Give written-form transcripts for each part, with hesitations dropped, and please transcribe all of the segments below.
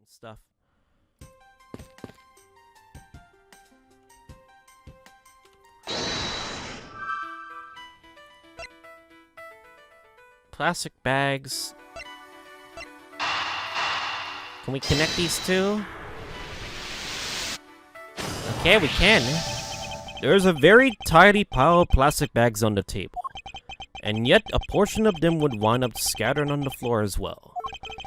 stuff. Plastic bags. Can we connect these two? Okay, we can. There's a very tidy pile of plastic bags on the table. And yet, a portion of them would wind up scattered on the floor as well.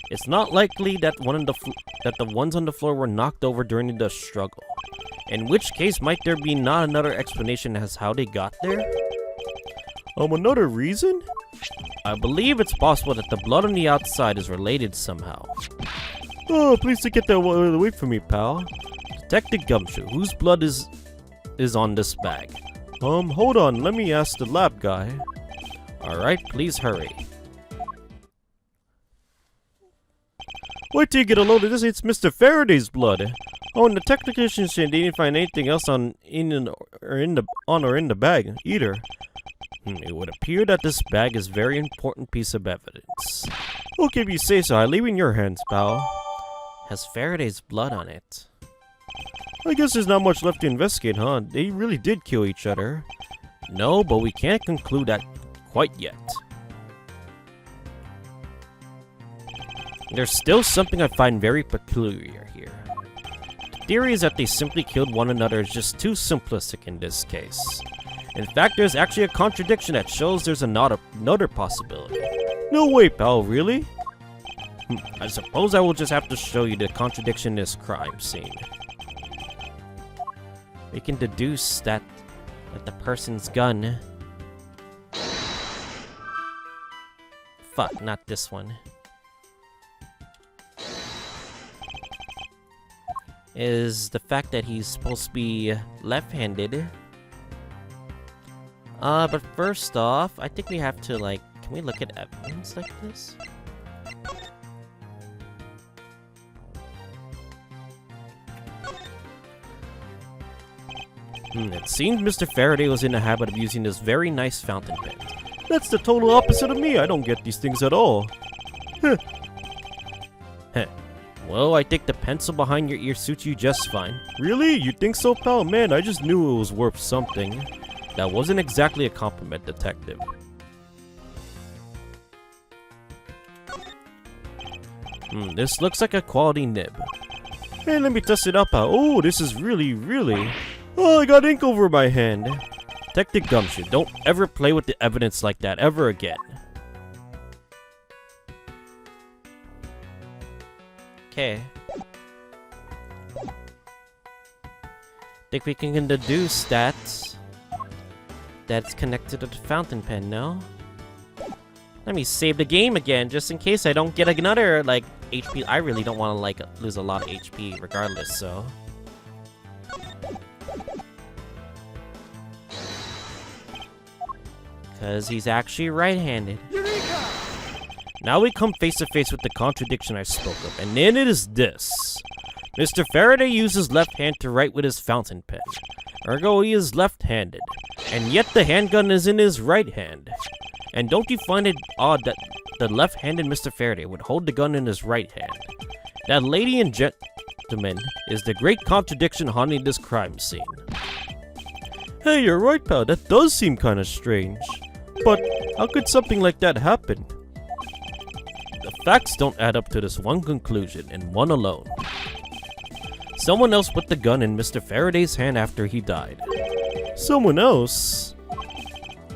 It's not likely that the ones on the floor were knocked over during the struggle. In which case, might there be not another explanation as how they got there? Another reason? I believe it's possible that the blood on the outside is related somehow. Oh, please to get that away from me, pal. Detective Gumshoe, whose blood is on this bag? Hold on, let me ask the lab guy. Alright, please hurry. Wait till you get a load of this, it's Mr. Faraday's blood. Oh, and the technicians didn't find anything else in the bag, either. It would appear that this bag is a very important piece of evidence. Okay, if you say so, I leave it in your hands, pal. Has Faraday's blood on it. I guess there's not much left to investigate, huh? They really did kill each other. No, but we can't conclude that quite yet. There's still something I find very peculiar here. The theory is that they simply killed one another is just too simplistic in this case. In fact, there's actually a contradiction that shows there's another possibility. No way, pal, really? I suppose I will just have to show you the contradiction in this crime scene. We can deduce that the person's gun... Fuck, not this one. Is the fact that he's supposed to be left-handed. But first off, I think we have to, like... Can we look at evidence like this? It seems Mr. Faraday was in the habit of using this very nice fountain pen. That's the total opposite of me. I don't get these things at all. Heh. Well, I think the pencil behind your ear suits you just fine. Really? You think so, pal? Man, I just knew it was worth something. That wasn't exactly a compliment, detective. This looks like a quality nib. Hey, let me test it out, pal. Oh, this is really... Oh, I got ink over my hand. Detective Gumshoe, don't ever play with the evidence like that ever again. Okay. Think we can deduce that it's connected to the fountain pen, no? Let me save the game again, just in case I don't get another, like, HP. I really don't want to, like, lose a lot of HP regardless, so... Because he's actually right-handed. Now we come face to face with the contradiction I spoke of, and then it is this. Mr. Faraday uses left hand to write with his fountain pen. Ergo, he is left-handed. And yet the handgun is in his right hand. And don't you find it odd that the left-handed Mr. Faraday would hold the gun in his right hand? That, lady and gentlemen, is the great contradiction haunting this crime scene. Hey, you're right, pal. That does seem kind of strange. But how could something like that happen? The facts don't add up to this one conclusion, and one alone. Someone else put the gun in Mr. Faraday's hand after he died. Someone else?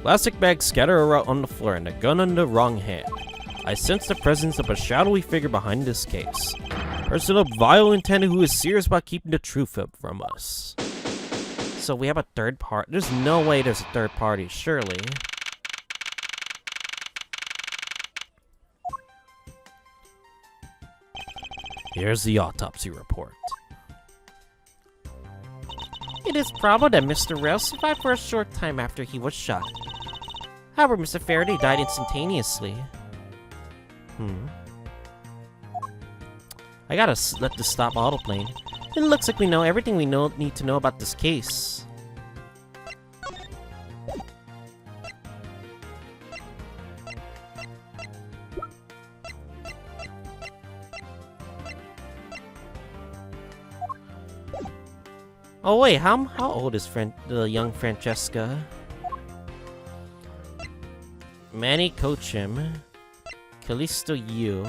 Plastic bags scatter around on the floor and the gun in the wrong hand. I sense the presence of a shadowy figure behind this case. A person of vile intent who is serious about keeping the truth from us. So we have a third party. There's no way there's a third party, surely. Here's the autopsy report. It is probable that Mr. Rail survived for a short time after he was shot. However, Mr. Faraday died instantaneously. I gotta let this stop autoplaying. It looks like we know everything we need to know about this case. Oh wait, how old is the young Francesca? Manny Coachim, Callisto Yu,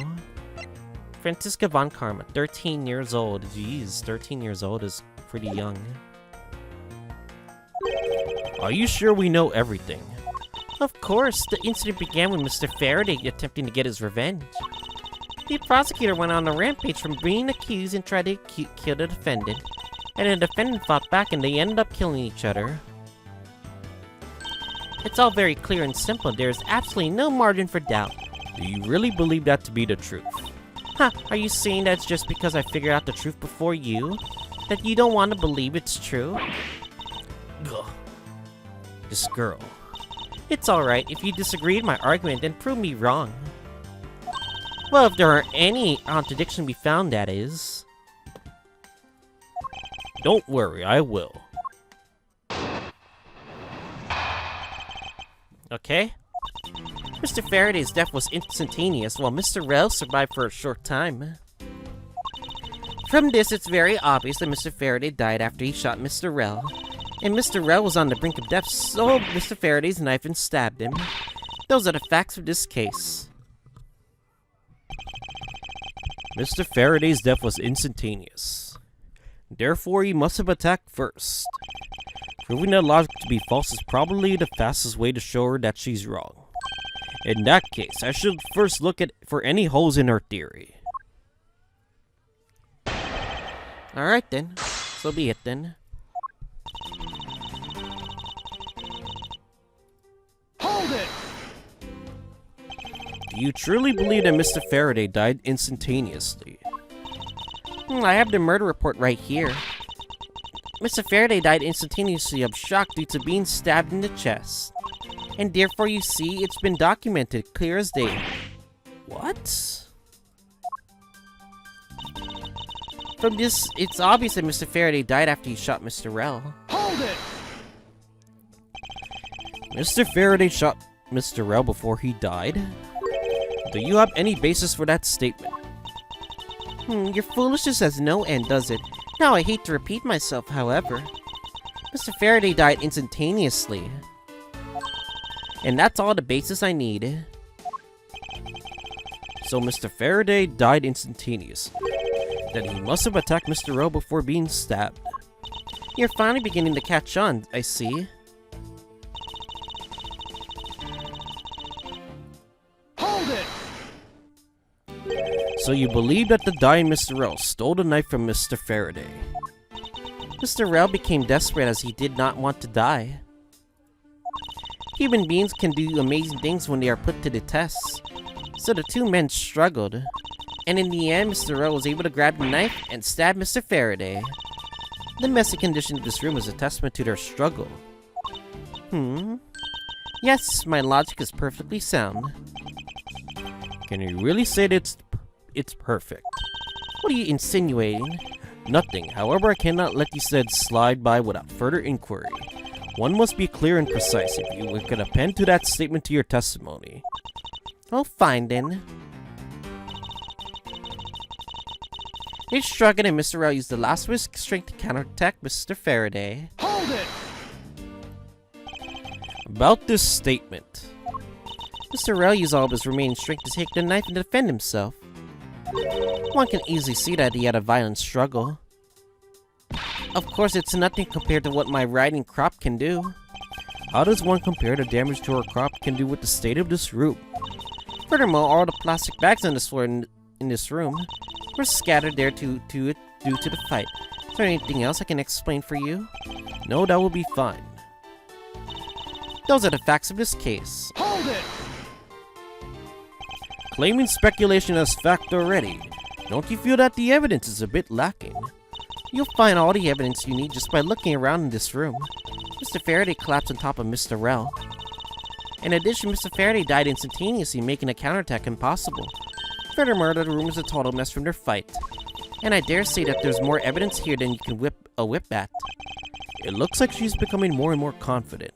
Franziska von Karma, 13 years old. Jeez, 13 years old is pretty young. Are you sure we know everything? Of course, the incident began with Mr. Faraday attempting to get his revenge. The prosecutor went on a rampage from being accused and tried to kill the defendant. And the defendant fought back and they ended up killing each other. It's all very clear and simple. There's absolutely no margin for doubt. Do you really believe that to be the truth? Huh, are you saying that's just because I figured out the truth before you? That you don't want to believe it's true? Ugh. This girl. It's alright. If you disagree with my argument, then prove me wrong. Well, if there are any contradiction to be found, that is. Don't worry, I will. Okay. Mr. Faraday's death was instantaneous, while Mr. Rell survived for a short time. From this, it's very obvious that Mr. Faraday died after he shot Mr. Rell. And Mr. Rell was on the brink of death, so Mr. Faraday's knife and stabbed him. Those are the facts of this case. Mr. Faraday's death was instantaneous. Therefore, he must have attacked first. Proving that logic to be false is probably the fastest way to show her that she's wrong. In that case, I should first look for any holes in her theory. Alright then, so be it then. Hold it! Do you truly believe that Mr. Faraday died instantaneously? I have the murder report right here. Mr. Faraday died instantaneously of shock due to being stabbed in the chest. And therefore, you see, it's been documented, clear as day. What? From this, it's obvious that Mr. Faraday died after he shot Mr. Rell. Hold it! Mr. Faraday shot Mr. Rell before he died? Do you have any basis for that statement? Your foolishness has no end, does it? Now, I hate to repeat myself, however. Mr. Faraday died instantaneously. And that's all the basis I need. So Mr. Faraday died instantaneously. Then he must have attacked Mr. Rell before being stabbed. You're finally beginning to catch on, I see. Hold it! So you believe that the dying Mr. Rell stole the knife from Mr. Faraday? Mr. Rell became desperate as he did not want to die. Human beings can do amazing things when they are put to the test. So the two men struggled. And in the end, Mr. Rell was able to grab the knife and stab Mr. Faraday. The messy condition of this room is a testament to their struggle. Yes, my logic is perfectly sound. Can you really say that it's perfect? What are you insinuating? Nothing. However, I cannot let these said slide by without further inquiry. One must be clear and precise if you could append to that statement to your testimony. Oh, fine then. They struggled and Mr. Rell used the last of his strength to counterattack Mr. Faraday. Hold it! About this statement. Mr. Rell used all of his remaining strength to take the knife and defend himself. One can easily see that he had a violent struggle. Of course, it's nothing compared to what my riding crop can do. How does one compare the damage to our crop can do with the state of this room? Furthermore, all the plastic bags on the floor in this room were scattered there due to the fight. Is there anything else I can explain for you? No, that will be fine. Those are the facts of this case. Hold it! Claiming speculation as fact already, don't you feel that the evidence is a bit lacking? You'll find all the evidence you need just by looking around in this room. Mr. Faraday collapsed on top of Mr. Rell. In addition, Mr. Faraday died instantaneously, making a counterattack impossible. Furthermore, the room is a total mess from their fight. And I dare say that there's more evidence here than you can whip a whip at. It looks like she's becoming more and more confident.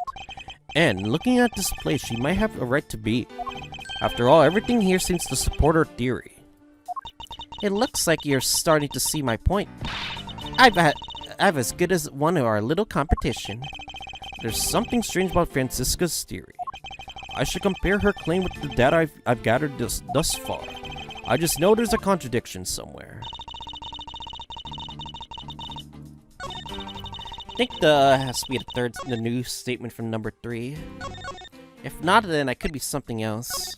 And looking at this place, she might have a right to be. After all, everything here seems to support her theory. It looks like you're starting to see my point. I have as good as one of our little competition. There's something strange about Franziska's theory. I should compare her claim with the data I've gathered thus far. I just know there's a contradiction somewhere. I think the has to be the new statement from number 3. If not, then it could be something else.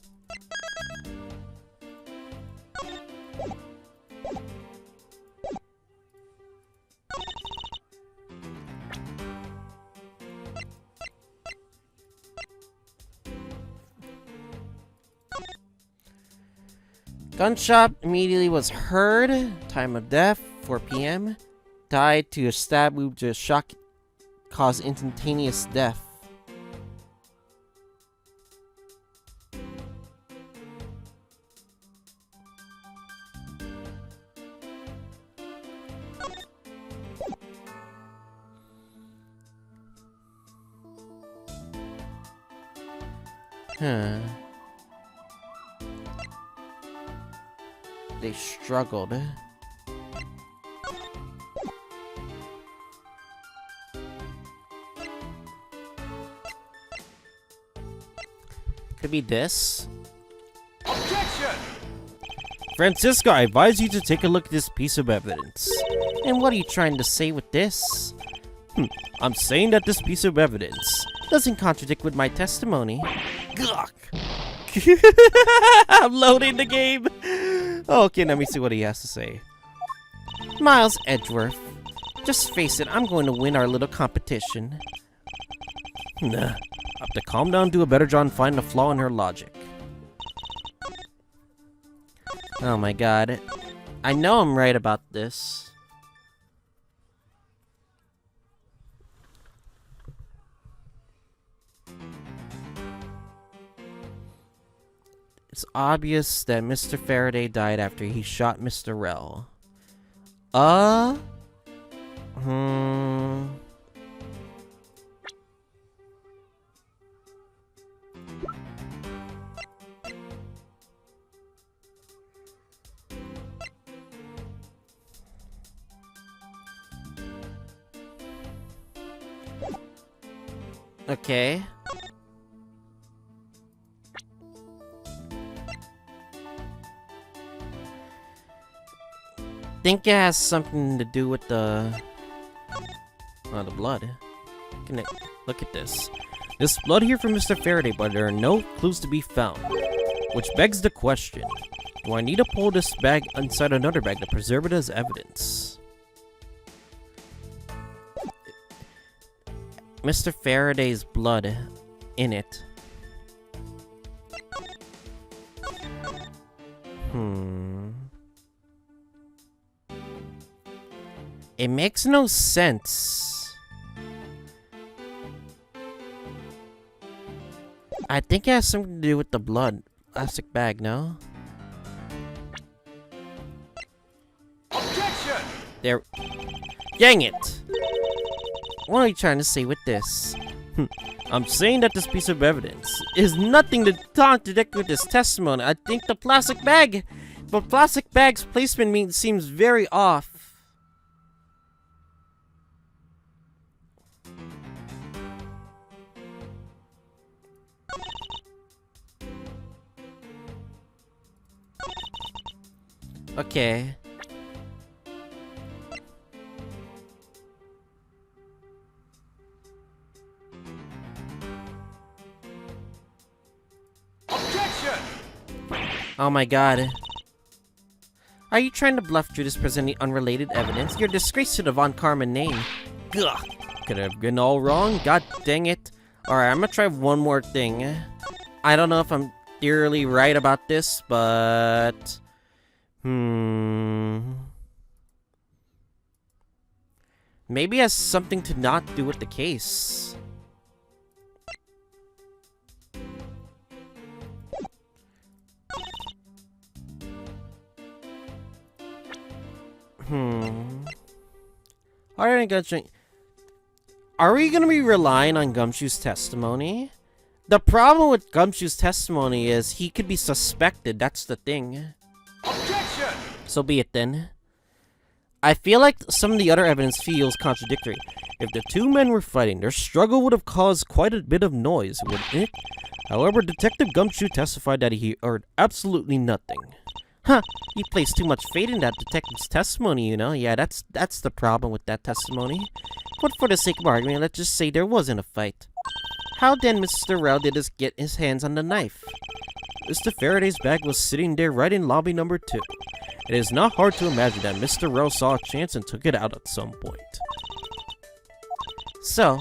Gunshot immediately was heard. Time of death, 4 p.m. Died to a stab wound to a shock caused instantaneous death. Huh. They struggled. Could be this. Objection! Franziska, I advise you to take a look at this piece of evidence. And what are you trying to say with this? I'm saying that this piece of evidence... Doesn't contradict with my testimony. Gawk. I'm loading the game. Okay, let me see what he has to say. Miles Edgeworth. Just face it, I'm going to win our little competition. Nah. I have to calm down and do a better job and find a flaw in her logic. Oh my god. I know I'm right about this. It's obvious that Mr. Faraday died after he shot Mr. Rell. Okay. Think it has something to do with the blood. Look at this. There's blood here from Mr. Faraday, but there are no clues to be found. Which begs the question, do I need to pull this bag inside another bag to preserve it as evidence? Mr. Faraday's blood in it. It makes no sense. I think it has something to do with the blood. Plastic bag, no? Objection! There. Dang it! What are you trying to say with this? I'm saying that this piece of evidence Is nothing to contradict with this testimony. I think the plastic bag's placement seems very off. Okay. Objection! Oh my god. Are you trying to bluff Judas presenting unrelated evidence? You're a disgrace to the Von Karman name. Ugh. Could have been all wrong. God dang it. Alright, I'm gonna try one more thing. I don't know if I'm thoroughly right about this, but... Maybe it has something to not do with the case. Are we gonna be relying on Gumshoe's testimony? The problem with Gumshoe's testimony is he could be suspected, that's the thing. Objection! So be it then. I feel like some of the other evidence feels contradictory. If the two men were fighting, their struggle would have caused quite a bit of noise, wouldn't it? However, Detective Gumshoe testified that he heard absolutely nothing. Huh, you place too much faith in that detective's testimony, you know? Yeah, that's the problem with that testimony. But for the sake of argument, let's just say there wasn't a fight. How then Mr. Rell did get his hands on the knife? Mr. Faraday's bag was sitting there right in lobby number 2. It is not hard to imagine that Mr. Rell saw a chance and took it out at some point. So,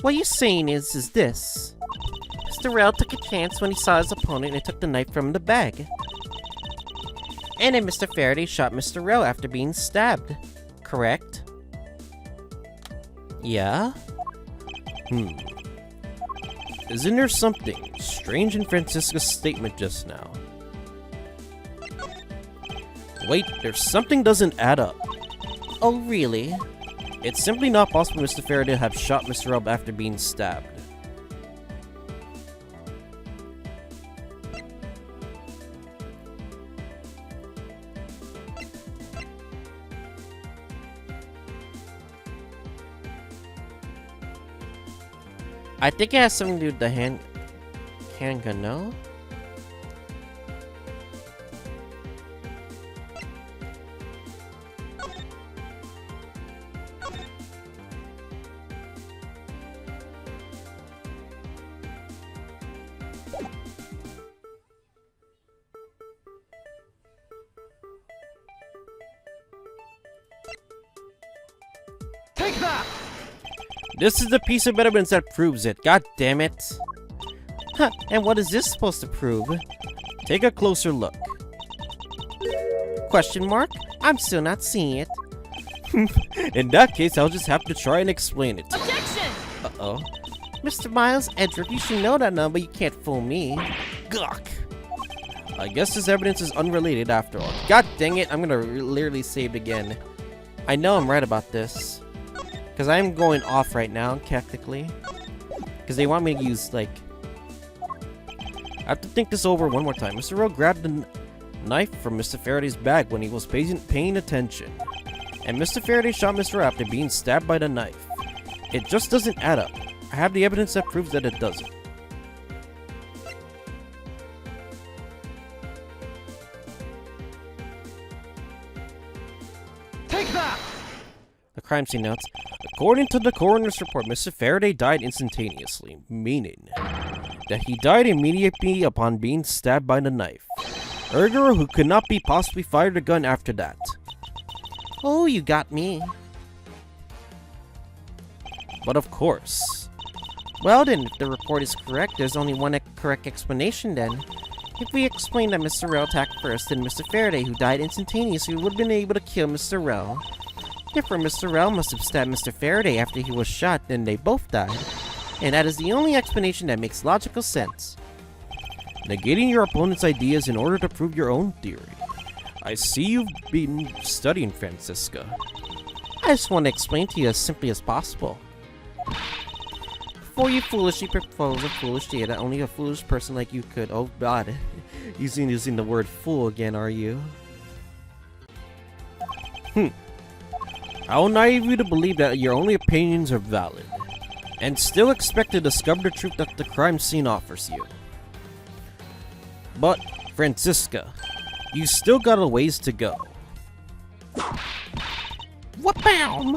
what you're saying is this. Mr. Rell took a chance when he saw his opponent and took the knife from the bag. And then Mr. Faraday shot Mr. Rell after being stabbed, correct? Yeah? Isn't there something strange in Franziska's statement just now? Wait, there's something doesn't add up. Oh, really? It's simply not possible Mr. Faraday to have shot Mr. Rell after being stabbed. I think it has something to do with the handgun, no? Take that! This is the piece of evidence that proves it. God damn it. Huh, and what is this supposed to prove? Take a closer look. Question mark? I'm still not seeing it. In that case, I'll just have to try and explain it. Objection! Uh-oh. Mr. Miles, Edgeworth, you should know that number. You can't fool me. Gawk. I guess this evidence is unrelated after all. God dang it, I'm gonna literally save it again. I know I'm right about this. Because I'm going off right now, technically. Because they want me to use, like... I have to think this over one more time. Mr. Rell grabbed the knife from Mr. Faraday's bag when he was paying attention. And Mr. Faraday shot Mr. Rell after being stabbed by the knife. It just doesn't add up. I have the evidence that proves that it doesn't. Take that! The crime scene notes. According to the coroner's report, Mr. Faraday died instantaneously, meaning that he died immediately upon being stabbed by the knife. Ergo, who could not be possibly fired a gun after that. Oh, you got me. But of course. Well then, if the report is correct, there's only one correct explanation then. If we explain that Mr. Rell attacked first, then Mr. Faraday, who died instantaneously, would have been able to kill Mr. Rell. Therefore, Mr. Rell must have stabbed Mr. Faraday after he was shot, then they both died. And that is the only explanation that makes logical sense. Negating your opponent's ideas in order to prove your own theory. I see you've been studying, Franziska. I just want to explain to you as simply as possible. Before you foolishly propose a foolish idea that only a foolish person like you could... Oh god. Using the word fool again, are you? I will naive you to believe that your only opinions are valid, and still expect to discover the truth that the crime scene offers you. But, Franziska, you still got a ways to go. Wha-bam!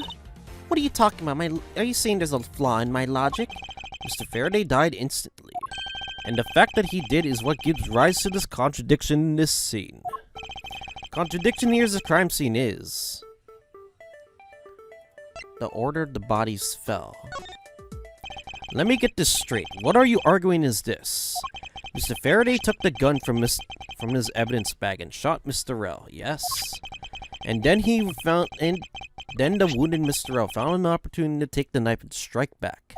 What are you talking about? Are you saying there's a flaw in my logic? Mr. Faraday died instantly, and the fact that he did is what gives rise to this contradiction in this scene. Contradiction here as the crime scene is the order the bodies fell. Let me get this straight. What are you arguing is this? Mr. Faraday took the gun from his evidence bag and shot Mr. Rell, yes? And then then the wounded Mr. Rell found an opportunity to take the knife and strike back.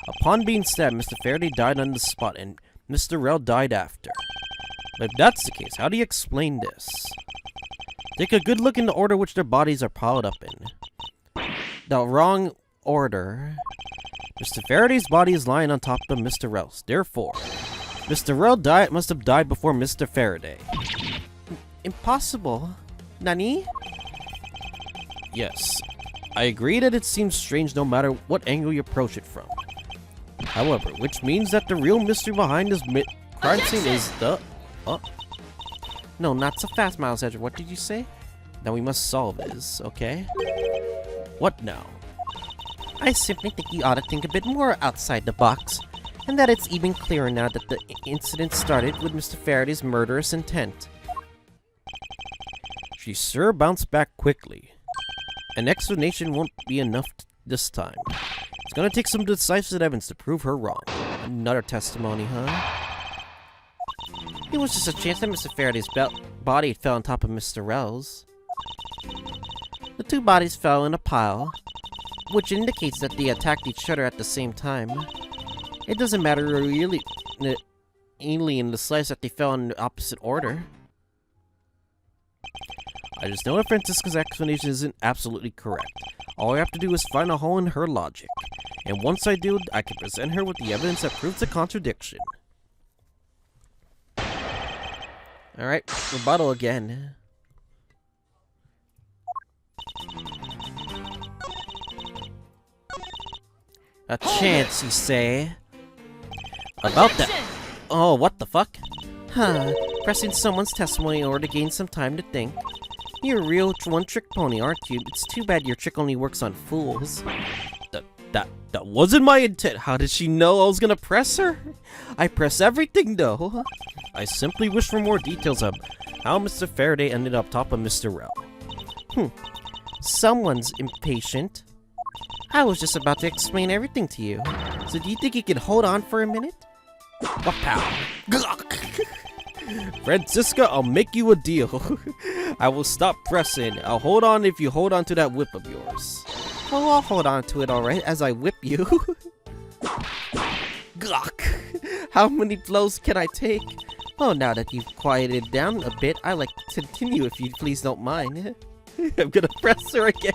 Upon being stabbed, Mr. Faraday died on the spot and Mr. Rell died after. But if that's the case, how do you explain this? Take a good look in the order which their bodies are piled up in. The wrong order. Mr. Faraday's body is lying on top of Mr. Rell's. Therefore, Mr. Rell must have died before Mr. Faraday. Impossible. Nani? Yes, I agree that it seems strange no matter what angle you approach it from. However, which means that the real mystery behind this crime scene is the... No, not so fast, Miles Edgeworth. What did you say? Now we must solve this, okay? What now? I simply think you ought to think a bit more outside the box, and that it's even clearer now that the incident started with Mr. Faraday's murderous intent. She sure bounced back quickly. An explanation won't be enough this time. It's gonna take some decisive evidence to prove her wrong. Another testimony, huh? It was just a chance that Mr. Faraday's body fell on top of Mr. Rell's. The two bodies fell in a pile, which indicates that they attacked each other at the same time. It doesn't matter really in the slice that they fell in the opposite order. I just know that Franziska's explanation isn't absolutely correct. All I have to do is find a hole in her logic. And once I do, I can present her with the evidence that proves the contradiction. Alright, rebuttal again. A chance, you say? About that... Oh, what the fuck? Huh, pressing someone's testimony in order to gain some time to think. You're a real one-trick pony, aren't you? It's too bad your trick only works on fools. That wasn't my intent. How did she know I was gonna press her? I press everything, though. I simply wish for more details of how Mr. Faraday ended up top of Mr. Rell. Someone's impatient. I was just about to explain everything to you. So do you think you could hold on for a minute? Pow! Franziska, I'll make you a deal. I will stop pressing. I'll hold on if you hold on to that whip of yours. Oh, I'll hold on to it alright as I whip you. How many blows can I take? Oh, now that you've quieted down a bit, I'd like to continue if you please don't mind. I'm gonna press her again.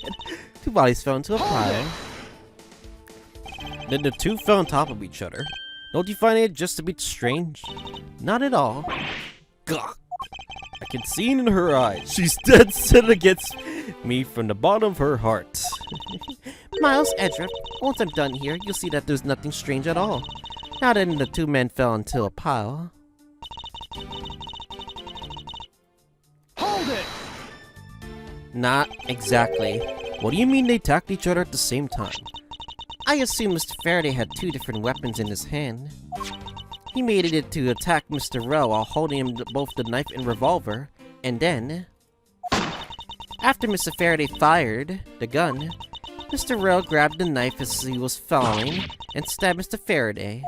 Two bodies fell into a pile. Then the two fell on top of each other. Don't you find it just a bit strange? Not at all. I can see it in her eyes. She's dead set against me from the bottom of her heart. Miles Edgeworth, once I'm done here, you'll see that there's nothing strange at all. Now then, the two men fell into a pile. Hold it! Not exactly. What do you mean they attacked each other at the same time? I assume Mr. Faraday had two different weapons in his hand. He made it to attack Mr. Rell while holding him both the knife and revolver, and then... After Mr. Faraday fired the gun, Mr. Rell grabbed the knife as he was falling and stabbed Mr. Faraday.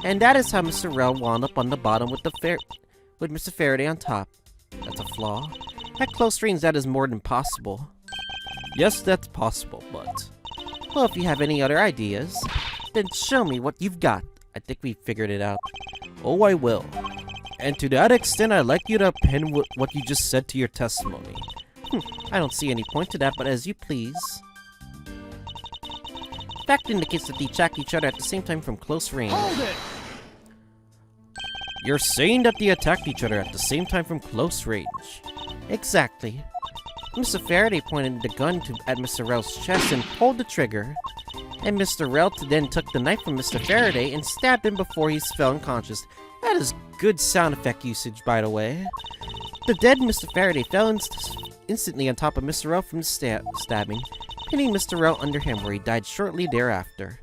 And that is how Mr. Rell wound up on the bottom with Mr. Faraday on top. That's a flaw. At close range, that is more than possible. Yes, that's possible, but... Well, if you have any other ideas, then show me what you've got. I think we figured it out. Oh, I will. And to that extent, I'd like you to append what you just said to your testimony. I don't see any point to that, but as you please. Fact indicates that they attacked each other at the same time from close range. Hold it! You're saying that they attacked each other at the same time from close range? Exactly. Mr. Faraday pointed the gun at Mr. Rell's chest and pulled the trigger. And Mr. Rell then took the knife from Mr. Faraday and stabbed him before he fell unconscious. That is good sound effect usage, by the way. The dead Mr. Faraday fell instantly on top of Mr. Rell from the stabbing, pinning Mr. Rell under him where he died shortly thereafter.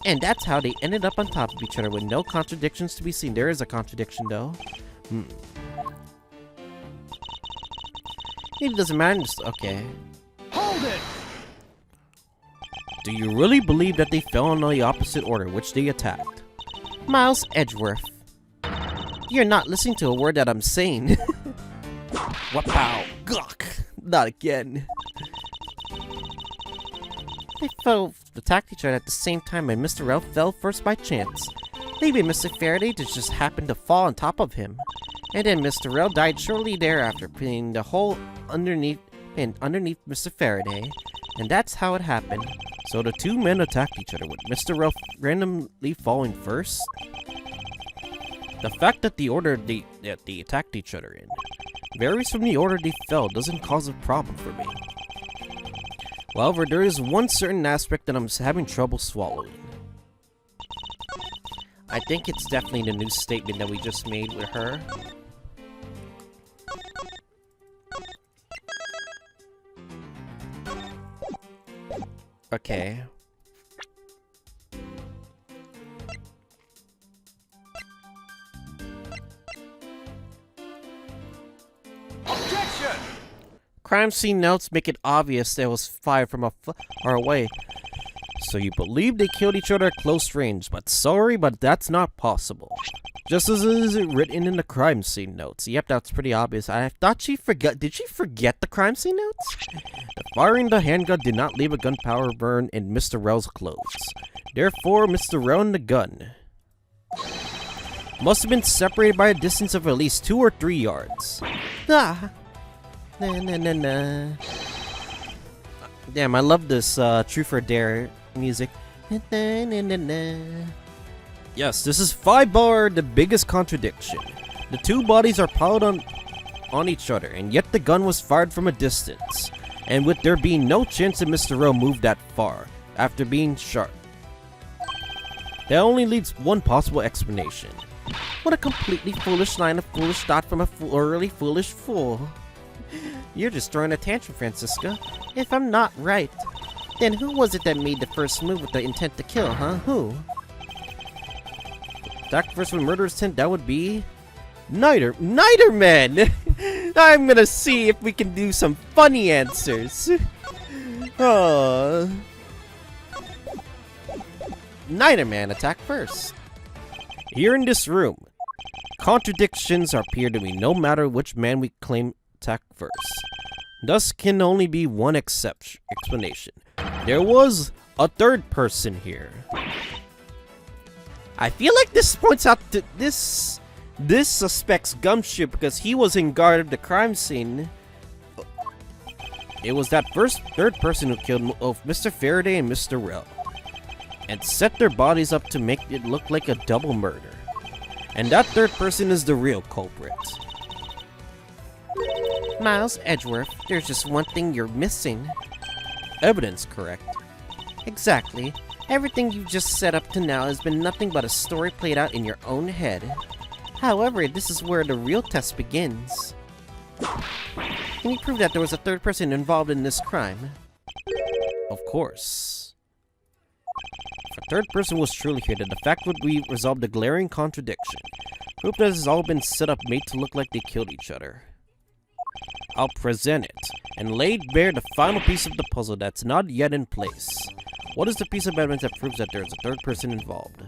And that's how they ended up on top of each other with no contradictions to be seen. There is a contradiction, though. It doesn't matter. Okay. Hold it! Do you really believe that they fell in the opposite order which they attacked? Miles Edgeworth, you're not listening to a word that I'm saying. Wapow! Not again. They attacked each other at the same time, and Mr. Rell fell first by chance. Maybe Mr. Faraday just happened to fall on top of him. And then Mr. Rell died shortly thereafter, pinning the hole underneath Mr. Faraday. And that's how it happened. So the two men attacked each other with Mr. Rell randomly falling first? The fact that the order they attacked each other in varies from the order they fell doesn't cause a problem for me. However, there is one certain aspect that I'm having trouble swallowing. I think it's definitely the new statement that we just made with her. Okay. Objection! Crime scene notes make it obvious that it was fired from far away. So you believe they killed each other at close range, but sorry, but that's not possible. Just as it is written in the crime scene notes. Yep, that's pretty obvious. I thought she forgot. Did she forget the crime scene notes? The firing the handgun did not leave a gunpowder burn in Mr. Rell's clothes. Therefore, Mr. Rell and the gun must have been separated by a distance of at least 2 or 3 yards. Ah. Na na na na. Damn, I love this Truth or Dare music. Na na na na. Yes, this is 5-bar, the biggest contradiction. The two bodies are piled on each other, and yet the gun was fired from a distance. And with there being no chance that Mr. Rell moved that far after being shot. That only leaves one possible explanation. What a completely foolish line of foolish thought from a thoroughly foolish fool. You're just throwing a tantrum, Franziska. If I'm not right, then who was it that made the first move with the intent to kill, huh? Who? Attack first with murderous intent, that would be Niderman! I'm gonna see if we can do some funny answers. Niderman, attack first. Here in this room, contradictions appear to me no matter which man we claim attack first. Thus can only be one explanation. There was a third person here. I feel like this points out to this suspects Gumshoe because he was in guard of the crime scene. It was that third person who killed both Mr. Faraday and Mr. Rell, and set their bodies up to make it look like a double murder. And that third person is the real culprit. Miles Edgeworth, there's just one thing you're missing. Evidence, correct? Exactly. Everything you've just set up to now has been nothing but a story played out in your own head. However, this is where the real test begins. Can you prove that there was a third person involved in this crime? Of course. If a third person was truly here, then the fact would be resolve the glaring contradiction. Proof that this has all been set up made to look like they killed each other. I'll present it, and lay bare the final piece of the puzzle that's not yet in place. What is the piece of evidence that proves that there is a third person involved?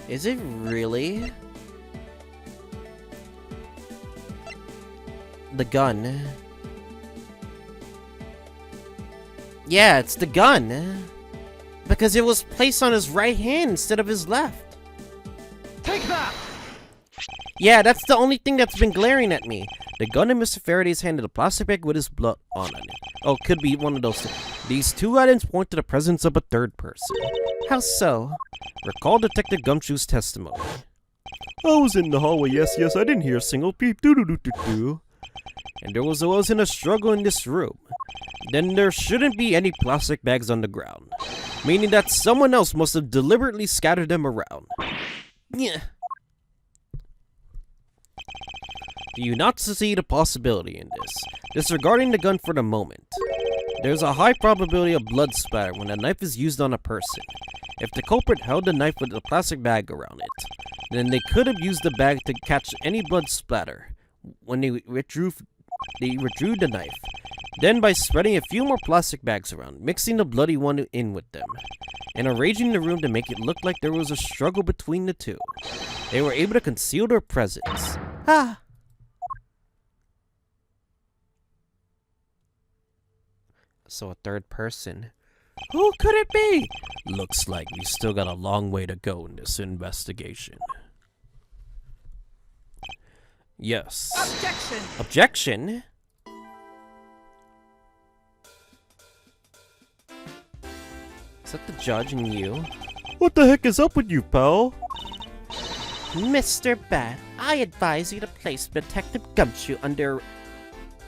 Is it really? The gun. Yeah, it's the gun. Because it was placed on his right hand instead of his left. Take that! Yeah, that's the only thing that's been glaring at me. The gun in Mr. Faraday's hand and a plastic bag with his blood on it. Oh, could be one of those two. These two items point to the presence of a third person. How so? Recall Detective Gumshoe's testimony. I was in the hallway, yes, I didn't hear a single peep, doo-doo-doo-doo-doo. And there wasn't a struggle in this room. Then there shouldn't be any plastic bags on the ground. Meaning that someone else must have deliberately scattered them around. Yeah. Do you not see the possibility in this? Disregarding the gun for the moment. There's a high probability of blood splatter when a knife is used on a person. If the culprit held the knife with a plastic bag around it, then they could have used the bag to catch any blood splatter when they withdrew the knife. Then by spreading a few more plastic bags around, mixing the bloody one in with them, and arranging the room to make it look like there was a struggle between the two, they were able to conceal their presence. Ah. So a third person. Who could it be? Looks like we still got a long way to go in this investigation. Yes. Objection! Objection? Is that the judge and you? What the heck is up with you, pal? Mr. Bat, I advise you to place Detective Gumshoe under...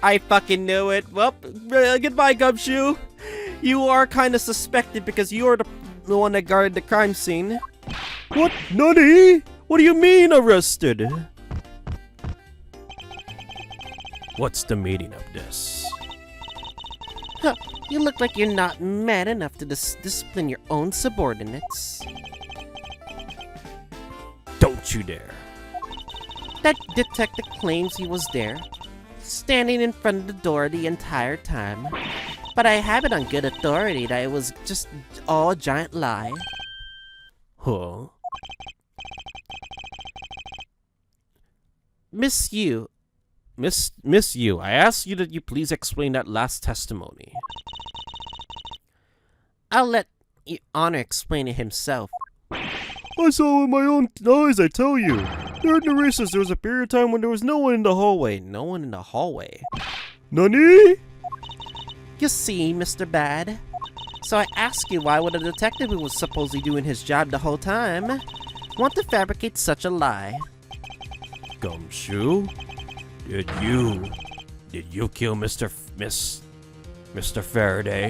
I fucking knew it. Well, goodbye, Gumshoe. You are kind of suspected because you're the one that guarded the crime scene. What? Nani? What do you mean arrested? What's the meaning of this? Huh, you look like you're not mad enough to discipline your own subordinates. Don't you dare. That detective claims he was there, standing in front of the door the entire time. But I have it on good authority that it was just all a giant lie. Huh? Miss Yu, Miss Yu, I ask you that you please explain that last testimony. I'll let Your Honor explain it himself. I saw with my own eyes, I tell you. During the recess, there was a period of time when there was no one in the hallway. No one in the hallway. Nani? You see, Mr. Bad. So I ask you, why would a detective who was supposedly doing his job the whole time want to fabricate such a lie? Gumshoe? Did you kill Mr. Faraday?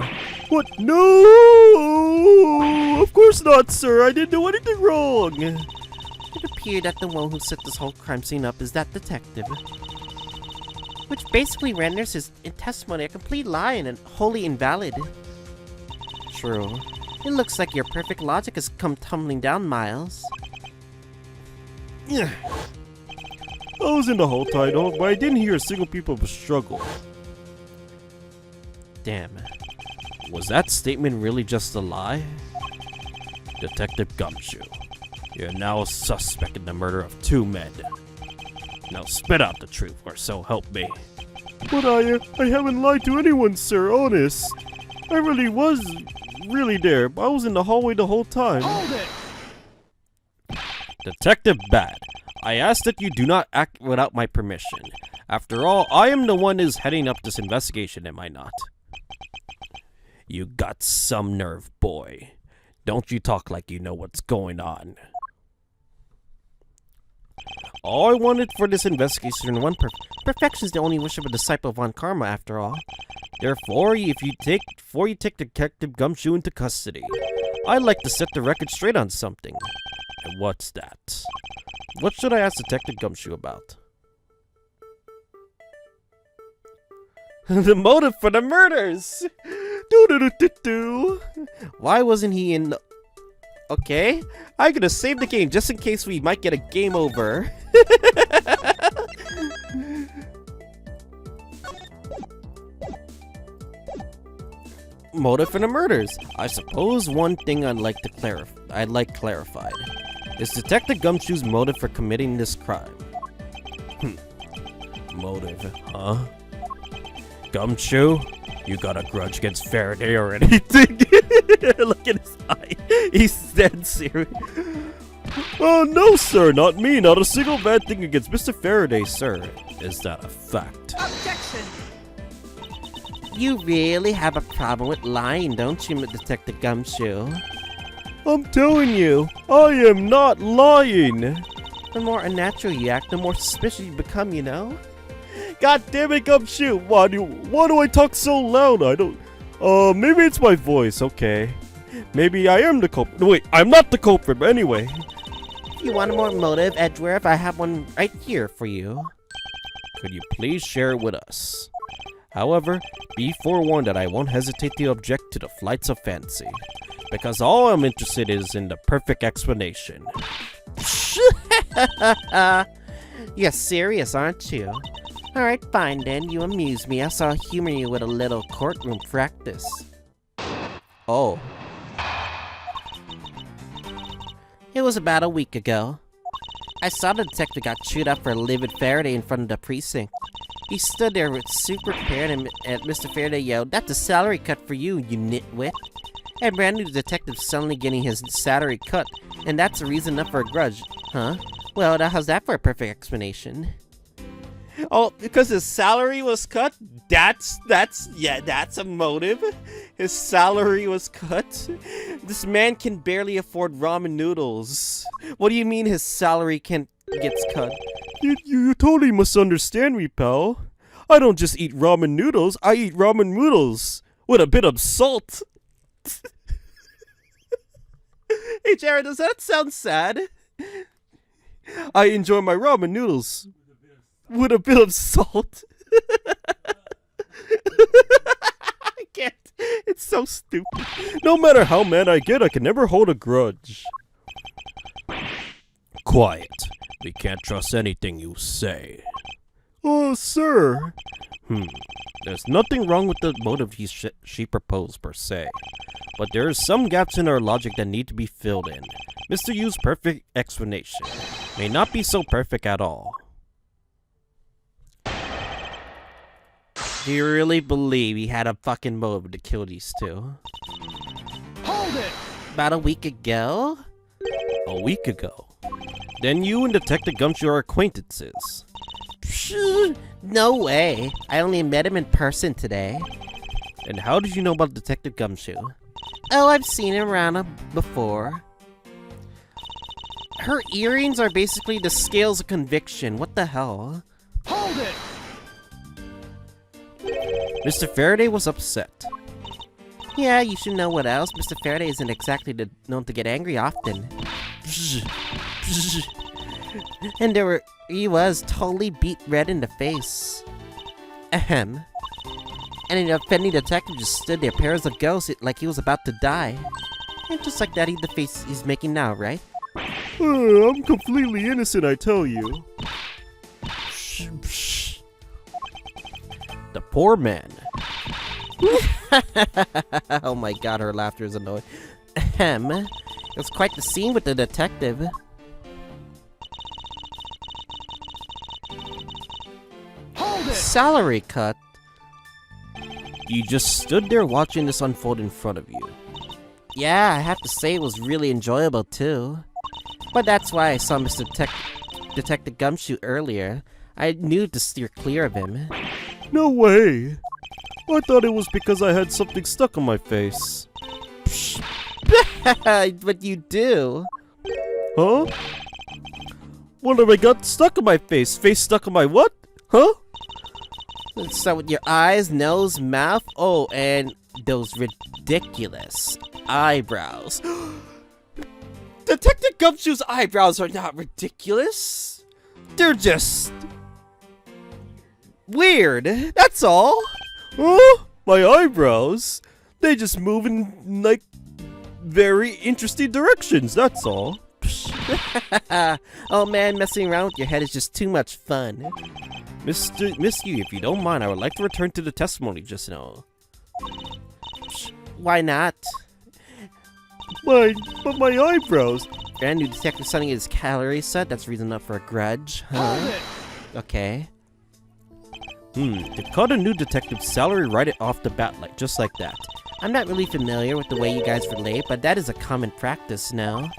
What? No! Of course not, sir. I didn't do anything wrong. It appeared that the one who set this whole crime scene up is that detective. Which basically renders his testimony a complete lie and wholly invalid. True. It looks like your perfect logic has come tumbling down, Miles. I was in the whole title, but I didn't hear a single people struggle. Damn. Was that statement really just a lie? Detective Gumshoe, you're now a suspect in the murder of 2 men. Now spit out the truth, or so help me. But I haven't lied to anyone, sir, honest. I really was there, but I was in the hallway the whole time. Hold it! Detective Bad, I ask that you do not act without my permission. After all, I am the one who's heading up this investigation, am I not? You got some nerve, boy. Don't you talk like you know what's going on. All I wanted for this investigation was Perfection's the only wish of a disciple of Von Karma, after all. Therefore, before you take Detective Gumshoe into custody, I'd like to set the record straight on something. And what's that? What should I ask Detective Gumshoe about? The motive for the murders! Do-do-do-do-do! Why wasn't he in the... Okay, I'm gonna save the game just in case we might get a game over. Motive for the murders. I suppose one thing I'd like clarified. Is Detective Gumshoe's motive for committing this crime? Motive, huh? Gumshoe? You got a grudge against Faraday or anything? Look at his eye. He's dead serious. Oh, no, sir. Not me. Not a single bad thing against Mr. Faraday, sir. Is that a fact? Objection! You really have a problem with lying, don't you, Detective Gumshoe? I'm telling you, I am not lying. The more unnatural you act, the more suspicious you become, you know? God damn it, Gumshoe! Why do I talk so loud? I don't... maybe it's my voice, okay. Maybe I am the culprit. Wait, I'm not the culprit, but anyway. If you want a more motive, Edgeworth, I have one right here for you. Could you please share it with us? However, be forewarned that I won't hesitate to object to the flights of fancy. Because all I'm interested in is in the perfect explanation. You're serious, aren't you? Alright, fine then. You amuse me. I saw humor you with a little courtroom practice. Oh. It was about a week ago. I saw the detective got chewed up for a livid Faraday in front of the precinct. He stood there with super prepared and Mr. Faraday yelled, "That's a salary cut for you, you nitwit." And brand new detective suddenly getting his salary cut, and that's a reason enough for a grudge, huh? Well, how's that for a perfect explanation? Oh, because his salary was cut? That's a motive. His salary was cut? This man can barely afford ramen noodles. What do you mean his salary gets cut? You totally misunderstand me, pal. I don't just eat ramen noodles, I eat ramen noodles with a bit of salt. Hey, Jared, does that sound sad? I enjoy my ramen noodles with a bit of salt. I can't. It's so stupid. No matter how mad I get, I can never hold a grudge. Quiet. We can't trust anything you say. Oh, sir. There's nothing wrong with the motive she proposed, per se. But there are some gaps in our logic that need to be filled in. Mr. Yu's perfect explanation may not be so perfect at all. Do you really believe he had a fucking motive to kill these two? Hold it! About a week ago? A week ago. Then you and Detective Gumshoe are acquaintances. Psh, no way. I only met him in person today. And how did you know about Detective Gumshoe? Oh, I've seen him around before. Her earrings are basically the scales of conviction. What the hell? Hold it! Mr. Faraday was upset. Yeah, you should know what else. Mr. Faraday isn't exactly known to get angry often. And he was totally beat red in the face. Ahem. And an offending detective just stood there, pale as a ghost, like he was about to die. And just like that, the face he's making now, right? I'm completely innocent, I tell you. The poor man. Oh my god, her laughter is annoying. Ahem. It was quite the scene with the detective. Hold it! Salary cut. You just stood there watching this unfold in front of you. Yeah, I have to say it was really enjoyable too. But that's why I saw Mr. Detective Gumshoe earlier. I knew to steer clear of him. No way. I thought it was because I had something stuck on my face. But you do. Huh? What have I got stuck on my face? Face stuck on my what? Huh? Let's start with your eyes, nose, mouth. Oh, and those ridiculous eyebrows. Detective Gumshoe's eyebrows are not ridiculous. They're just weird. That's all. Huh? My eyebrows? They just move in, like, very interesting directions, that's all. Oh man, messing around with your head is just too much fun. Miss Yu, if you don't mind, I would like to return to the testimony just now. Why not? But my eyebrows. Brand new detective sending his calorie set. That's reason enough for a grudge. Hold Huh? it! Okay. To cut a new detective's salary right off the bat, just like that. I'm not really familiar with the way you guys relate, but that is a common practice now.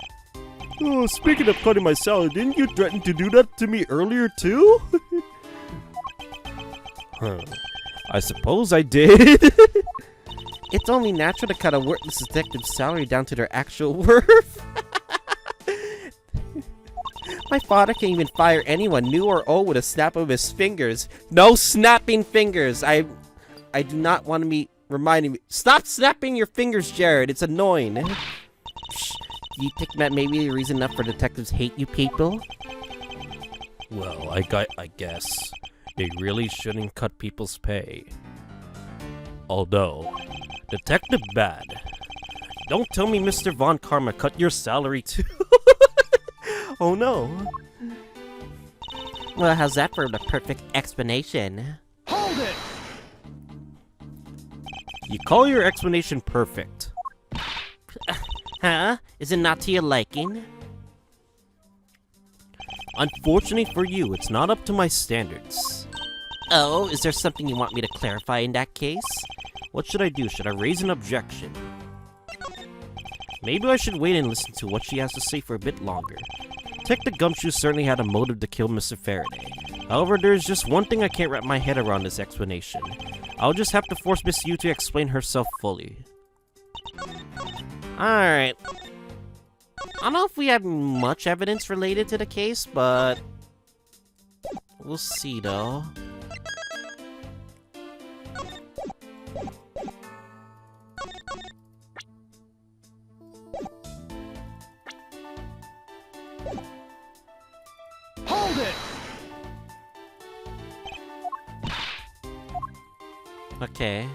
Oh, speaking of cutting my salary, didn't you threaten to do that to me earlier too? I suppose I did. It's only natural to cut a worthless detective's salary down to their actual worth. My father can even fire anyone, new or old, with a snap of his fingers. No snapping fingers! I do not want to be reminding me. Stop snapping your fingers, Jared. It's annoying. Do you think that may be the reason enough for detectives hate you people? Well, I guess they really shouldn't cut people's pay. Although, Detective Bad, don't tell me Mr. Von Karma cut your salary too. Oh no. Well, how's that for the perfect explanation? Hold it! You call your explanation perfect. Huh? Is it not to your liking? Unfortunately for you, it's not up to my standards. Oh, is there something you want me to clarify in that case? What should I do? Should I raise an objection? Maybe I should wait and listen to what she has to say for a bit longer. Detective Gumshoe certainly had a motive to kill Mr. Faraday, However, there's just one thing I can't wrap my head around this explanation. I'll just have to force Miss Yu to explain herself fully. Alright. I don't know if we have much evidence related to the case, but we'll see though. Hold it! Okay.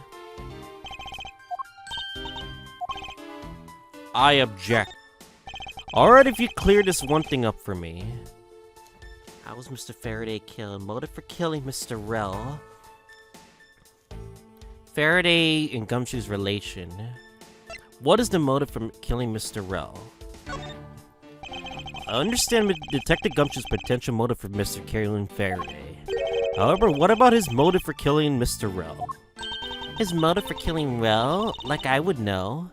I object. Alright, if you clear this one thing up for me. How was Mr. Faraday killed? Motive for killing Mr. Rell. Faraday and Gumshoe's relation. What is the motive for killing Mr. Rell? I understand Detective Gumshoe's potential motive for Mr. killing Faraday. However, what about his motive for killing Mr. Rell? His motive for killing Rell? Like I would know.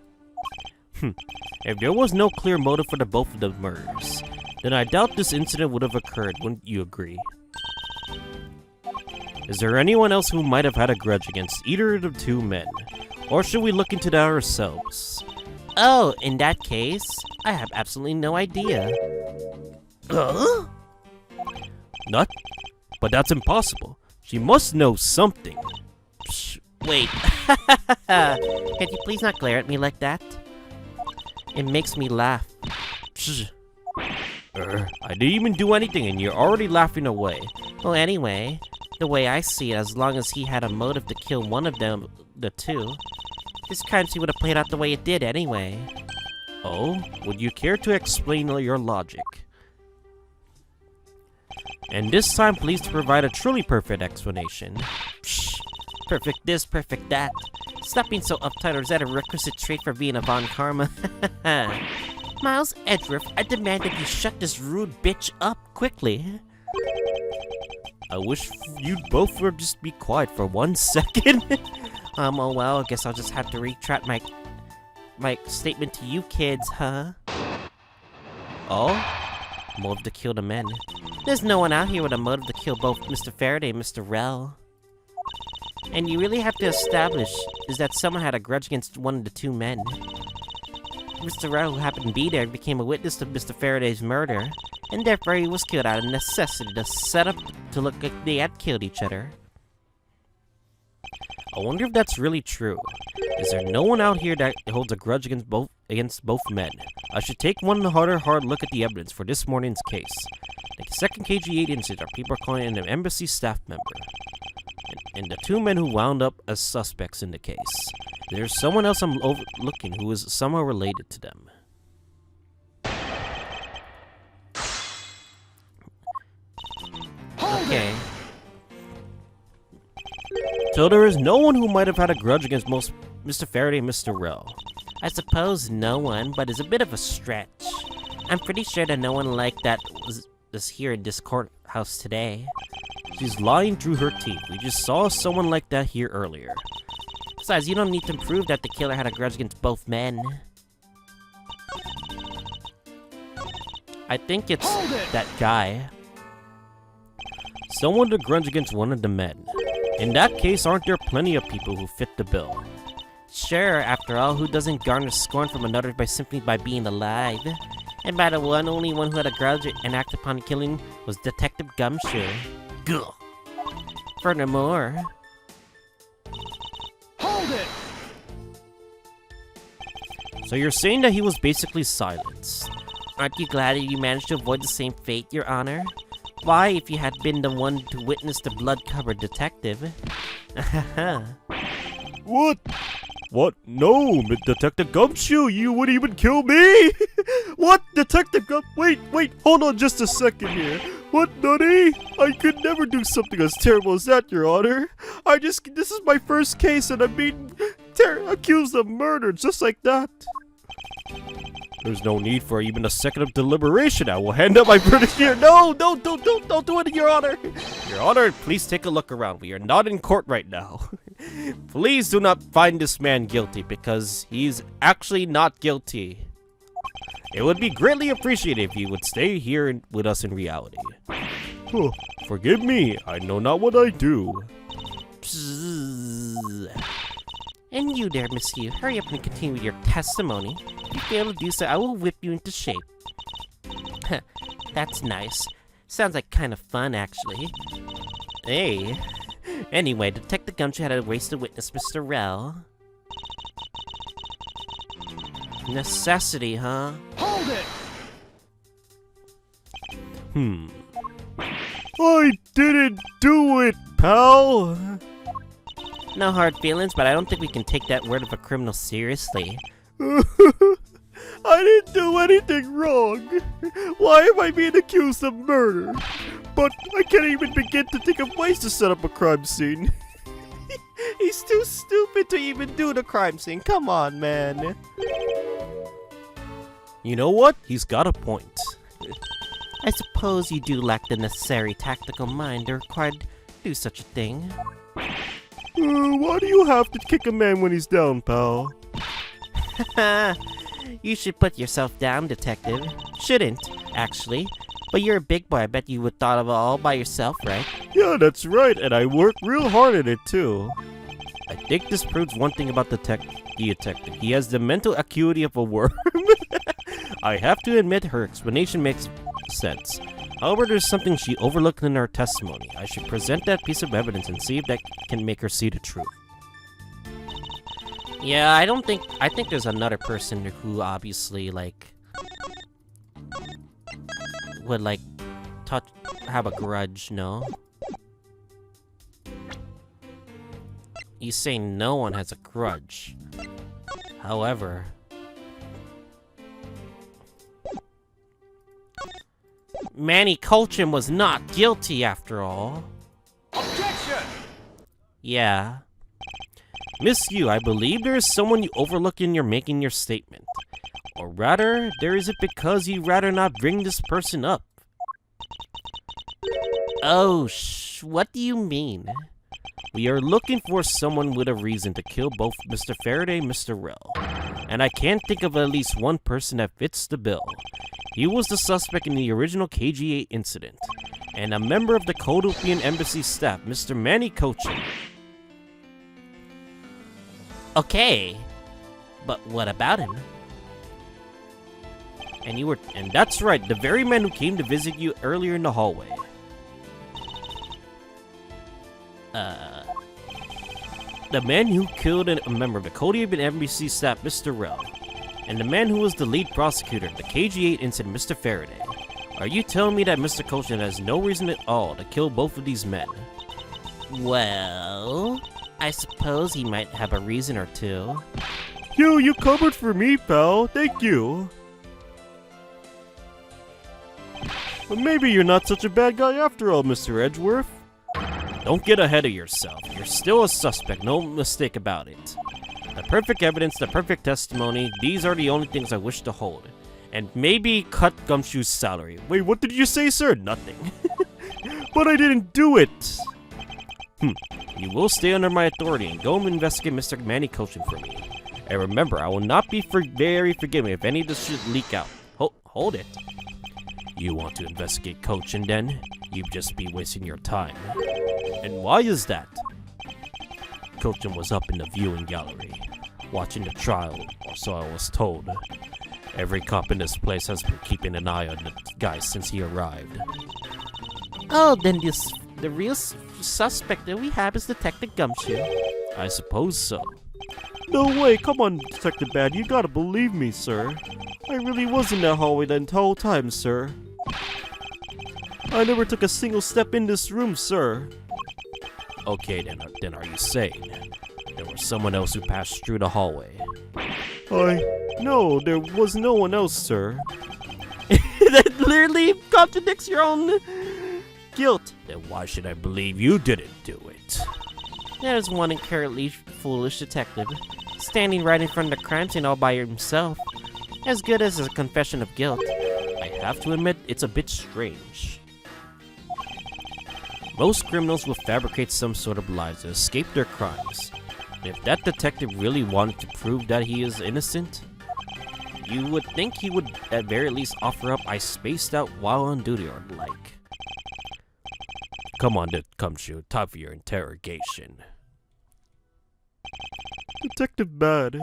If there was no clear motive for the both of the murders, then I doubt this incident would have occurred, wouldn't you agree? Is there anyone else who might have had a grudge against either of the two men? Or should we look into that ourselves? Oh, in that case, I have absolutely no idea. Not? But that's impossible. She must know something. Psh, wait. Can you please not glare at me like that? It makes me laugh. Psh. I didn't even do anything and you're already laughing away. Well, anyway, the way I see it, as long as he had a motive to kill one of them, the two, this crime scene would have played out the way it did anyway. Oh? Would you care to explain your logic? And this time, please to provide a truly perfect explanation. Psh, perfect this, perfect that. Stop being so uptight, or is that a requisite trait for being a Von Karma? Miles Edgeworth, I demand that you shut this rude bitch up quickly. I wish you'd both would just be quiet for 1 second. Oh well, I guess I'll just have to retract my statement to you kids, huh? Oh? Motive to kill the men. There's no one out here with a motive to kill both Mr. Faraday and Mr. Rell. And you really have to establish is that someone had a grudge against one of the two men. Mr. Wright, who happened to be there, became a witness to Mr. Faraday's murder, and therefore he was killed out of necessity to set up to look like they had killed each other. I wonder if that's really true. Is there no one out here that holds a grudge against both men? I should take one hard look at the evidence for this morning's case. The second KG-8 incident, our people are calling in an embassy staff member. And the two men who wound up as suspects in the case. There's someone else I'm overlooking who is somehow related to them. Okay. So there is no one who might have had a grudge against Mr. Faraday and Mr. Rell. I suppose no one, but it's a bit of a stretch. I'm pretty sure that no one like that was here in this courthouse today. She's lying through her teeth. We just saw someone like that here earlier. Besides, you don't need to prove that the killer had a grudge against both men. I think it's that guy. Someone with a grudge against one of the men. In that case, aren't there plenty of people who fit the bill? Sure, after all, who doesn't garner scorn from another simply by being alive? And by the only one who had a grudge and acted upon killing was Detective Gumshoe. Gah. Furthermore... Hold it! So you're saying that he was basically silenced? Aren't you glad that you managed to avoid the same fate, Your Honor? Why, if you had been the one to witness the blood-covered detective? What? What? No, Detective Gumshoe, you wouldn't even kill me! What? Detective wait, hold on just a second here. What, Nutty? I could never do something as terrible as that, Your Honor. This is my first case and I'm being accused of murder just like that. There's no need for even a second of deliberation. I will hand up my verdict here. No, don't do it, Your Honor. Your Honor, please take a look around. We are not in court right now. Please do not find this man guilty because he's actually not guilty. It would be greatly appreciated if you would stay here with us in reality. Oh, forgive me, I know not what I do. And you there, monsieur, hurry up and continue with your testimony. If you fail to do so, I will whip you into shape. That's nice. Sounds like kind of fun, actually. Hey. Anyway, Detective Gumshoe had a wasted witness, Mr. Rell. Necessity, huh? Hold it! I didn't do it, pal! No hard feelings, but I don't think we can take that word of a criminal seriously. I didn't do anything wrong. Why am I being accused of murder? But I can't even begin to think of ways to set up a crime scene. He's too stupid to even do the crime scene. Come on, man. You know what? He's got a point. I suppose you do lack the necessary tactical mind required to do such a thing. Why do you have to kick a man when he's down, pal? You should put yourself down, detective. Shouldn't, actually. But you're a big boy. I bet you would thought of it all by yourself, right? Yeah, that's right, and I work real hard at it, too. I think this proves one thing about the detective. He has the mental acuity of a worm. I have to admit her explanation makes sense. However, there's something she overlooked in her testimony. I should present that piece of evidence and see if that can make her see the truth. Yeah, I think there's another person who obviously, like, would, like, have a grudge, no? You say no one has a grudge. However, Manny Colchin was not guilty after all. Objection! Yeah. Miss Yu, I believe there is someone you overlook in your making your statement. Or rather, there is it because you rather not bring this person up. Oh, what do you mean? We are looking for someone with a reason to kill both Mr. Faraday and Mr. Rell. And I can't think of at least one person that fits the bill. He was the suspect in the original KG-8 incident, and a member of the Codopian Embassy staff, Mr. Manny Colchin. Okay, but what about him? And that's right, the very man who came to visit you earlier in the hallway. The man who killed a member of the Codopian Embassy staff, Mr. Rell. And the man who was the lead prosecutor of the KG-8 incident, Mr. Faraday. Are you telling me that Mr. Colchin has no reason at all to kill both of these men? Well, I suppose he might have a reason or two. You covered for me, pal. Thank you. But maybe you're not such a bad guy after all, Mr. Edgeworth. Don't get ahead of yourself. You're still a suspect, no mistake about it. The perfect evidence, the perfect testimony, these are the only things I wish to hold. And maybe cut Gumshoe's salary. Wait, what did you say, sir? Nothing. But I didn't do it! You will stay under my authority and go and investigate Mr. Manny Colchin for me. And remember, I will not be very forgiving if any of this should leak out. Hold it. You want to investigate Colchin then? You'd just be wasting your time. And why is that? Colchin was up in the viewing gallery, watching the trial, or so I was told. Every cop in this place has been keeping an eye on the guy since he arrived. Oh, then the real suspect that we have is Detective Gumshoe. I suppose so. No way, come on, Detective Bad, you gotta believe me, sir. I really was in that hallway the whole time, sir. I never took a single step in this room, sir. Okay, then are you saying there was someone else who passed through the hallway? No, there was no one else, sir. That literally contradicts your own guilt. Then why should I believe you didn't do it? There's one incredibly foolish detective, standing right in front of the crime scene all by himself. As good as a confession of guilt. I have to admit, it's a bit strange. Most criminals will fabricate some sort of lies to escape their crimes. And if that detective really wanted to prove that he is innocent, you would think he would at very least offer up "I spaced out while on duty" or like. Come on, Gumshoe. Time for your interrogation. Detective Bad.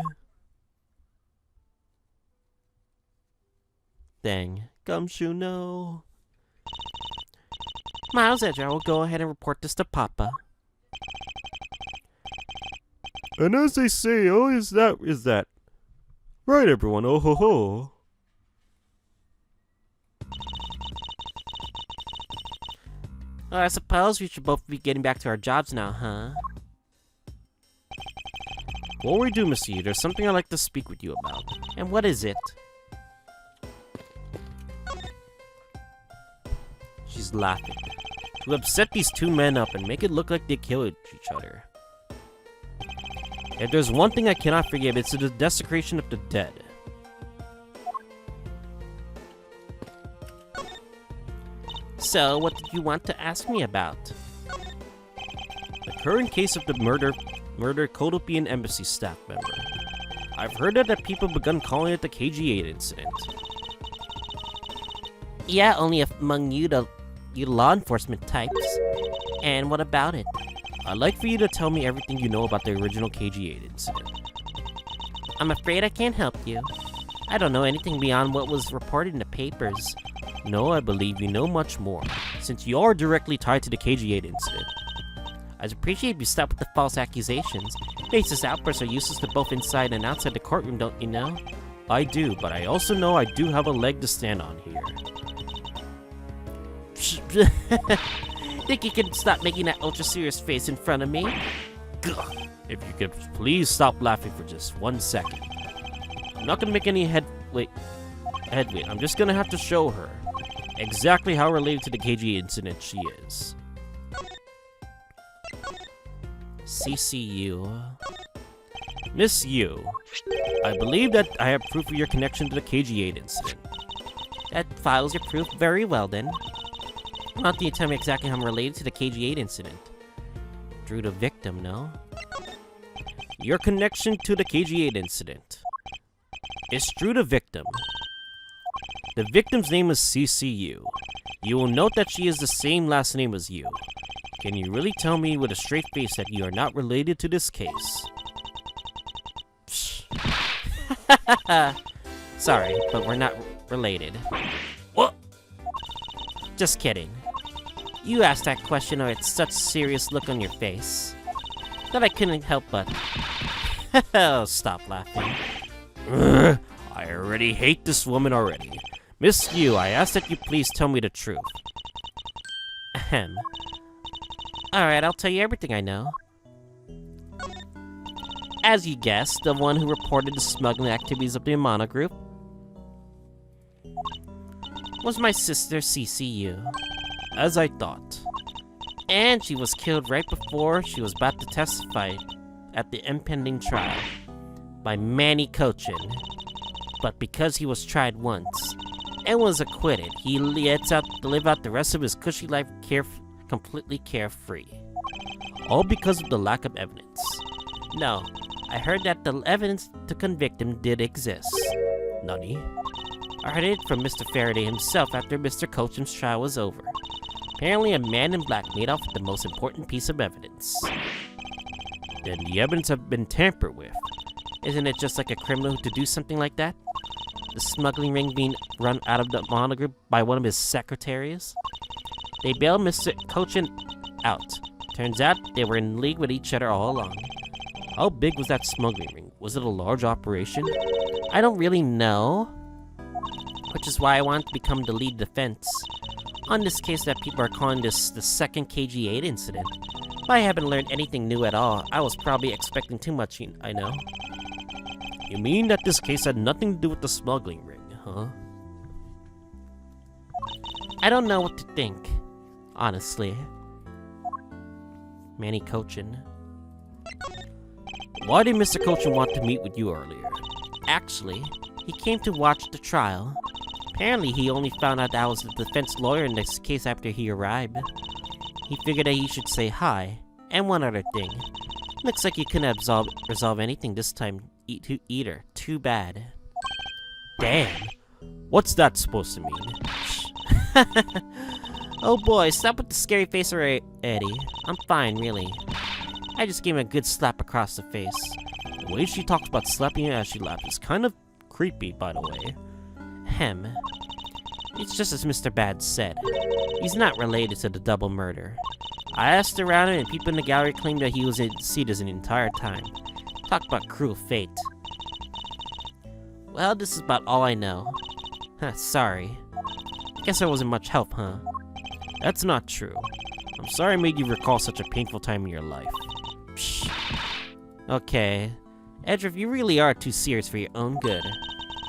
Dang. Gumshoe, no. Miles Edgeworth will go ahead and report this to Papa. And as they say, oh, is that. Right, everyone, oh ho ho. Well, I suppose we should both be getting back to our jobs now, huh? Before we do, Monsieur, there's something I'd like to speak with you about. And what is it? She's laughing. To upset these two men up and make it look like they killed each other. If there's one thing I cannot forgive, it's the desecration of the dead. So, what did you want to ask me about? The current case of the murder Codopian embassy staff member. I've heard that people begun calling it the KG-8 incident. Yeah, only among you law enforcement types. And what about it? I'd like for you to tell me everything you know about the original KG-8 incident. I'm afraid I can't help you. I don't know anything beyond what was reported in the papers. No, I believe you know much more, since you are directly tied to the KG-8 incident. I'd appreciate if you stop with the false accusations. Racist outbursts are useless to both inside and outside the courtroom, don't you know? I do, but I also know I do have a leg to stand on here. Think you can stop making that ultra-serious face in front of me? Gah. If you could please stop laughing for just 1 second. I'm not gonna make any headway. I'm just gonna have to show her exactly how related to the KG incident she is. CCU. Miss Yu, I believe that I have proof of your connection to the KG-8 incident. That files your proof very well, then. Why don't you tell me exactly how I'm related to the KG-8 incident? Drew the victim, no? Your connection to the KG-8 incident is Drew the victim. The victim's name is CCU. You will note that she has the same last name as you. Can you really tell me with a straight face that you are not related to this case? Sorry, but we're not related. What? Just kidding. You asked that question with such serious look on your face that I couldn't help but... Oh, stop laughing. Ugh, I already hate this woman already. Miss Yu, I ask that you please tell me the truth. Ahem. Alright, I'll tell you everything I know. As you guessed, the one who reported the smuggling activities of the Amana group was my sister, CCU. As I thought. And she was killed right before she was about to testify at the impending trial by Manny Cochin. But because he was tried once and was acquitted, he gets out to live out the rest of his cushy life completely carefree. All because of the lack of evidence. No, I heard that the evidence to convict him did exist. Nani? I heard it from Mr. Faraday himself after Mr. Cochin's trial was over. Apparently a man in black made off with the most important piece of evidence. Then the evidence have been tampered with. Isn't it just like a criminal to do something like that? The smuggling ring being run out of the Amana group by one of his secretaries? They bailed Mr. Cochin out. Turns out they were in league with each other all along. How big was that smuggling ring? Was it a large operation? I don't really know. Which is why I want to become the lead defense. On this case that people are calling this the second KG-8 incident. If I haven't learned anything new at all, I was probably expecting too much, I know. You mean that this case had nothing to do with the smuggling ring, huh? I don't know what to think, honestly. Manny Cochin. Why did Mr. Cochin want to meet with you earlier? Actually, he came to watch the trial. Apparently, he only found out that I was the defense lawyer in this case after he arrived. He figured that he should say hi. And one other thing. Looks like you couldn't resolve anything this time either. Too bad. Damn. What's that supposed to mean? Oh boy, stop with the scary face already, Eddie. I'm fine, really. I just gave him a good slap across the face. The way she talks about slapping you as she laughs is kind of creepy, by the way. Hem. It's just as Mr. Bad said. He's not related to the double murder. I asked around him and people in the gallery claimed that he was in Cedars the entire time. Talk about cruel fate. Well, this is about all I know. Sorry. Guess I wasn't much help, huh? That's not true. I'm sorry I made you recall such a painful time in your life. Psh. Okay. Edgeworth, you really are too serious for your own good.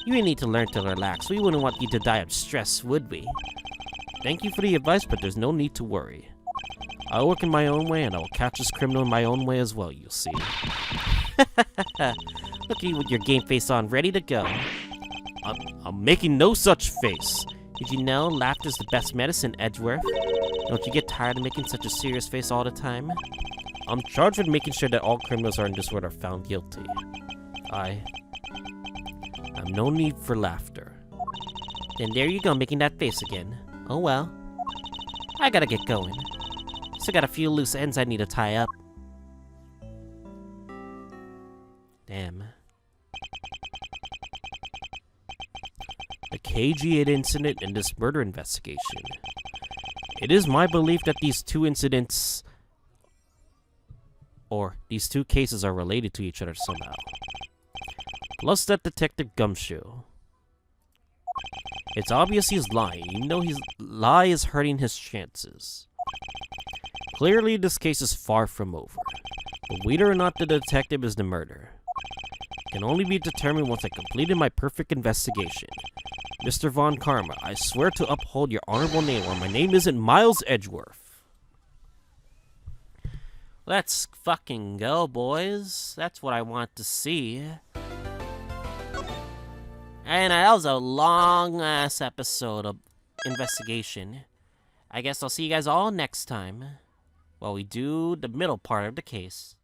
You need to learn to relax. We wouldn't want you to die of stress, would we? Thank you for the advice, but there's no need to worry. I'll work in my own way, and I will catch this criminal in my own way as well, you'll see. Look at you with your game face on, ready to go. I'm making no such face. Did you know laughter's the best medicine, Edgeworth? Don't you get tired of making such a serious face all the time? I'm charged with making sure that all criminals are in this world are found guilty. I have no need for laughter. Then there you go, making that face again. Oh well. I gotta get going. Still got a few loose ends I need to tie up. Damn. The KG8 incident and this murder investigation. It is my belief that these two incidents, or these two cases, are related to each other somehow. Plus that Detective Gumshoe. It's obvious he's lying, even though his lie is hurting his chances. Clearly, this case is far from over. But whether or not the detective is the murderer can only be determined once I completed my perfect investigation. Mr. Von Karma, I swear to uphold your honorable name, or my name isn't Miles Edgeworth. Let's fucking go, boys. That's what I want to see. And that was a long-ass episode of investigation. I guess I'll see you guys all next time while we do the middle part of the case.